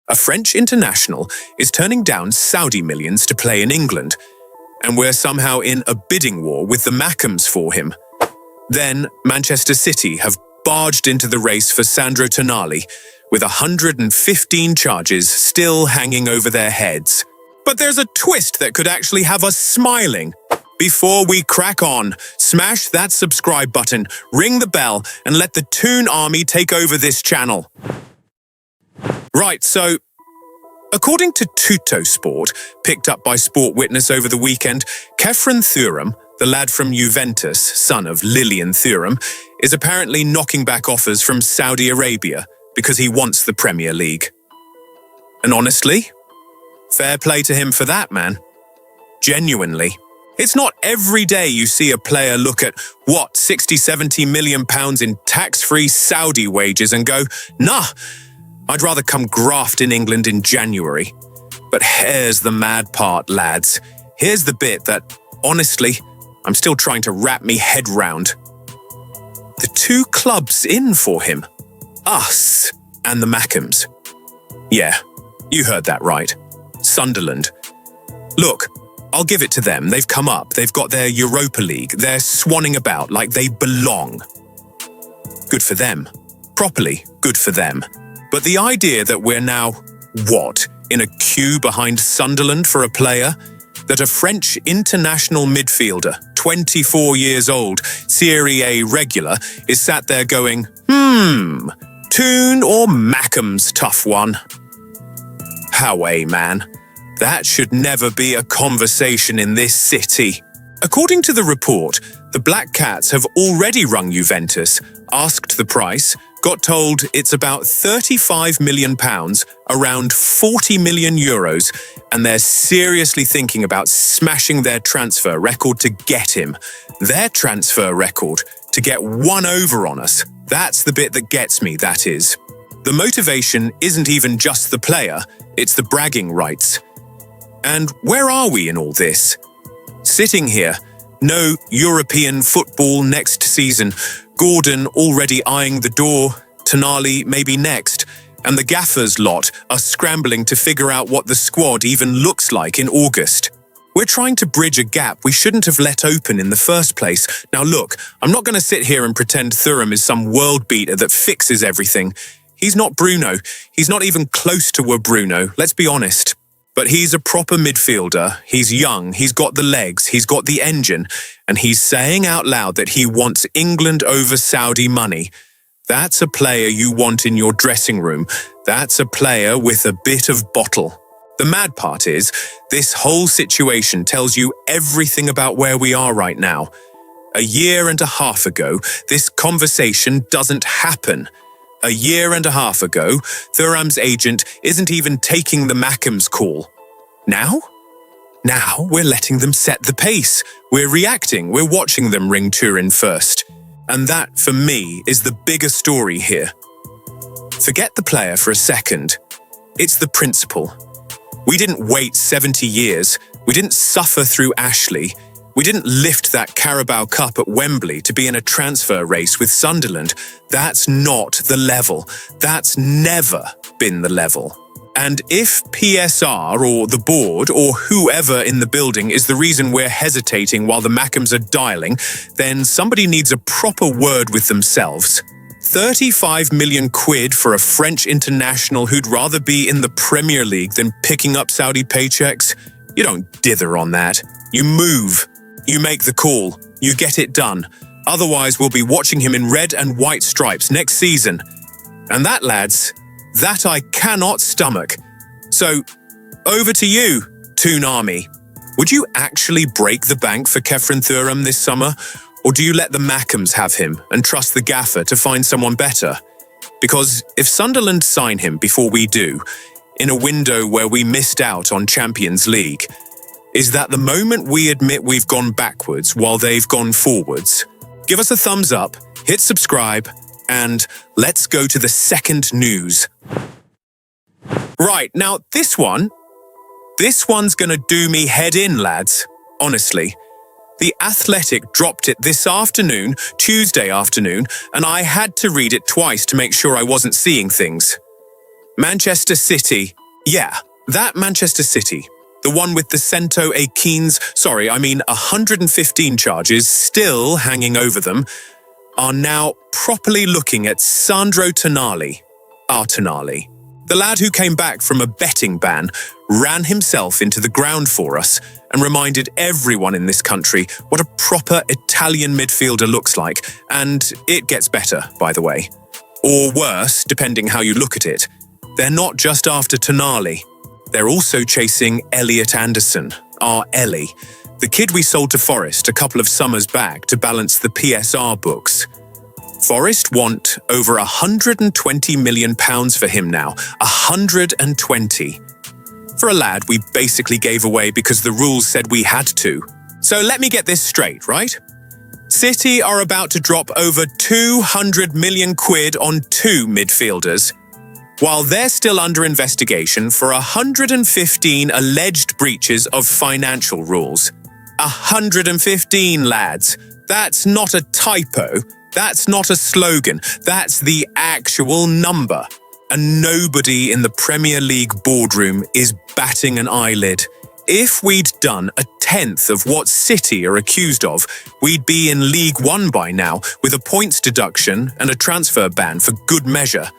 A French international is turning down Saudi millions to play in England, and we're somehow in a bidding war with the Mackems for him. Then Manchester City have barged into the race for Sandro Tonali, with 115 charges still hanging over their heads. But there's a twist that could actually have us smiling. Before we crack on, smash that subscribe button, ring the bell, and let the Toon Army take over this channel. Right, so, according to Tutto Sport, picked up by Sport Witness over the weekend, Khephren Thuram, the lad from Juventus, son of Lilian Thuram, is apparently knocking back offers from Saudi Arabia because he wants the Premier League. And honestly, fair play to him for that, man. Genuinely. It's not every day you see a player look at, 60-70 million pounds in tax-free Saudi wages and go, nah, I'd rather come graft in England in January. But here's the mad part, lads. Here's the bit that, honestly, I'm still trying to wrap me head round. The two clubs in for him. Us and the Mackems. Yeah, you heard that right. Sunderland. Look, I'll give it to them. They've come up. They've got their Europa League. They're swanning about like they belong. Good for them. Properly good for them. But the idea that we're now, in a queue behind Sunderland for a player? That a French international midfielder, 24 years old, Serie A regular, is sat there going, Toon or Mackems, tough one. Howay, man. That should never be a conversation in this city. According to the report, the Black Cats have already rung Juventus, asked the price, got told it's about £35 million, around 40 million euros, and they're seriously thinking about smashing their transfer record to get him. Their transfer record to get one over on us. That's the bit that gets me, that is. The motivation isn't even just the player, it's the bragging rights. And where are we in all this? Sitting here, no European football next season, Gordon already eyeing the door, Tonali maybe next, and the gaffers lot are scrambling to figure out what the squad even looks like in August. We're trying to bridge a gap we shouldn't have let open in the first place. Now look, I'm not going to sit here and pretend Thuram is some world beater that fixes everything. He's not Bruno. He's not even close to a Bruno, let's be honest. But he's a proper midfielder, he's young, he's got the legs, he's got the engine, and he's saying out loud that he wants England over Saudi money. That's a player you want in your dressing room. That's a player with a bit of bottle. The mad part is, this whole situation tells you everything about where we are right now. A year and a half ago, this conversation doesn't happen. A year and a half ago, Thuram's agent isn't even taking the Mackems call. Now? Now we're letting them set the pace. We're reacting, we're watching them ring Turin first. And that, for me, is the bigger story here. Forget the player for a second. It's the principle. We didn't wait 70 years. We didn't suffer through Ashley. We didn't lift that Carabao Cup at Wembley to be in a transfer race with Sunderland. That's not the level. That's never been the level. And if PSR or the board or whoever in the building is the reason we're hesitating while the Mackems are dialing, then somebody needs a proper word with themselves. 35 million quid for a French international who'd rather be in the Premier League than picking up Saudi paychecks? You don't dither on that. You move. You make the call. You get it done. Otherwise, we'll be watching him in red and white stripes next season. And that, lads, that I cannot stomach. So, over to you, Toon Army. Would you actually break the bank for Khephren Thuram this summer? Or do you let the Mackems have him and trust the gaffer to find someone better? Because if Sunderland sign him before we do, in a window where we missed out on Champions League, is that the moment we admit we've gone backwards while they've gone forwards? Give us a thumbs up, hit subscribe, and let's go to the second news. Right, now this one's gonna do me head in, lads. Honestly. The Athletic dropped it this afternoon, Tuesday afternoon, and I had to read it twice to make sure I wasn't seeing things. Manchester City. Yeah, that Manchester City. The one with the 115 charges still hanging over them, are now properly looking at Sandro Tonali, our Tonali. The lad who came back from a betting ban ran himself into the ground for us and reminded everyone in this country what a proper Italian midfielder looks like, and it gets better, by the way. Or worse, depending how you look at it. They're not just after Tonali. They're also chasing Elliot Anderson, our Ellie, the kid we sold to Forest a couple of summers back to balance the PSR books. Forest want over £120 million for him now. 120. For a lad we basically gave away because the rules said we had to. So let me get this straight, right? City are about to drop over 200 million quid on 2 midfielders, while they're still under investigation for 115 alleged breaches of financial rules. 115, lads. That's not a typo. That's not a slogan. That's the actual number. And nobody in the Premier League boardroom is batting an eyelid. If we'd done a tenth of what City are accused of, we'd be in League One by now, with a points deduction and a transfer ban for good measure.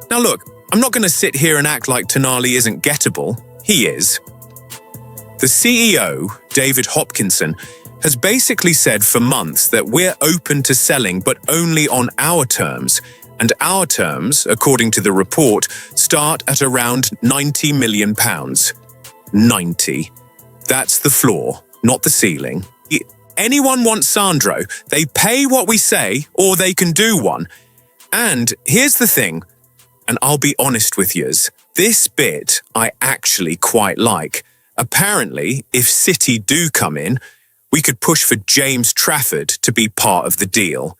Now look, I'm not going to sit here and act like Tonali isn't gettable. He is. The CEO, David Hopkinson, has basically said for months that we're open to selling but only on our terms, and our terms, according to the report, start at around £90 million. 90. That's the floor, not the ceiling. Anyone wants Sandro, they pay what we say or they can do one. And here's the thing, and I'll be honest with yous, this bit I actually quite like. Apparently, if City do come in, we could push for James Trafford to be part of the deal.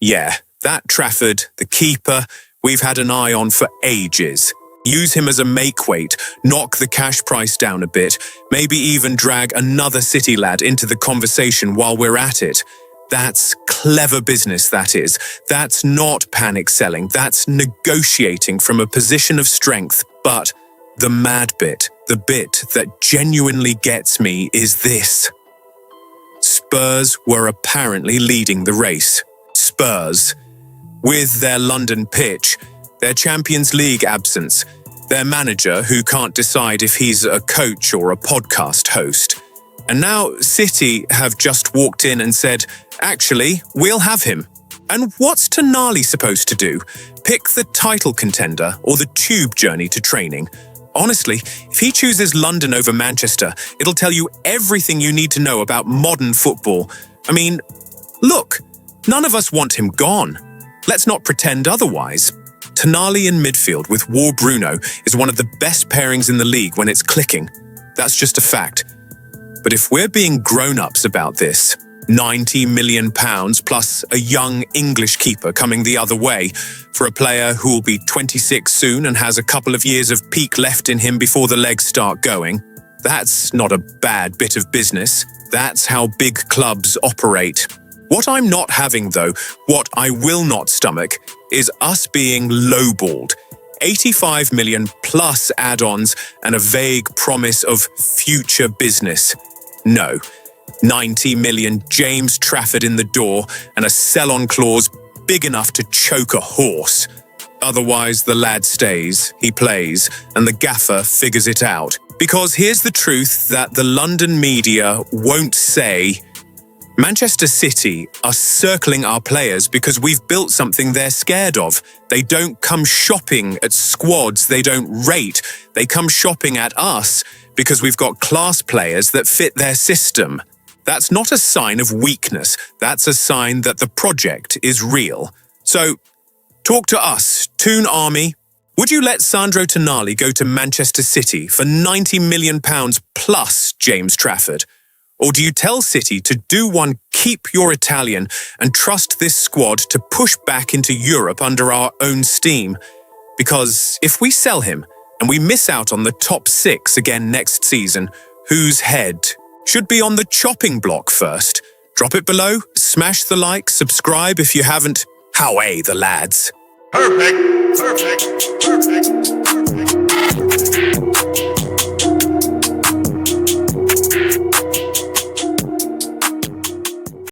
Yeah, that Trafford, the keeper, we've had an eye on for ages. Use him as a make-weight, knock the cash price down a bit, maybe even drag another City lad into the conversation while we're at it. That's clever business, that is. That's not panic selling, that's negotiating from a position of strength. But the mad bit, the bit that genuinely gets me is this. Spurs were apparently leading the race. Spurs. With their London pitch, their Champions League absence, their manager who can't decide if he's a coach or a podcast host. And now City have just walked in and said, actually, we'll have him. And what's Tonali supposed to do? Pick the title contender or the tube journey to training? Honestly, if he chooses London over Manchester, it'll tell you everything you need to know about modern football. I mean, look, none of us want him gone. Let's not pretend otherwise. Tonali in midfield with War Bruno is one of the best pairings in the league when it's clicking. That's just a fact. But if we're being grown-ups about this, £90 million plus a young English keeper coming the other way for a player who will be 26 soon and has a couple of years of peak left in him before the legs start going, that's not a bad bit of business. That's how big clubs operate. What I'm not having, though, what I will not stomach, is us being lowballed. 85 million plus add-ons and a vague promise of future business. No. 90 million James Trafford in the door and a sell-on clause big enough to choke a horse. Otherwise, the lad stays, he plays, and the gaffer figures it out. Because here's the truth that the London media won't say. Manchester City are circling our players because we've built something they're scared of. They don't come shopping at squads they don't rate. They come shopping at us because we've got class players that fit their system. That's not a sign of weakness. That's a sign that the project is real. So, talk to us, Toon Army. Would you let Sandro Tonali go to Manchester City for £90 million plus James Trafford? Or do you tell City to do one, keep your Italian, and trust this squad to push back into Europe under our own steam? Because if we sell him, and we miss out on the top 6 again next season, whose head should be on the chopping block first? Drop it below, smash the like, subscribe if you haven't. Howay, the lads. Perfect.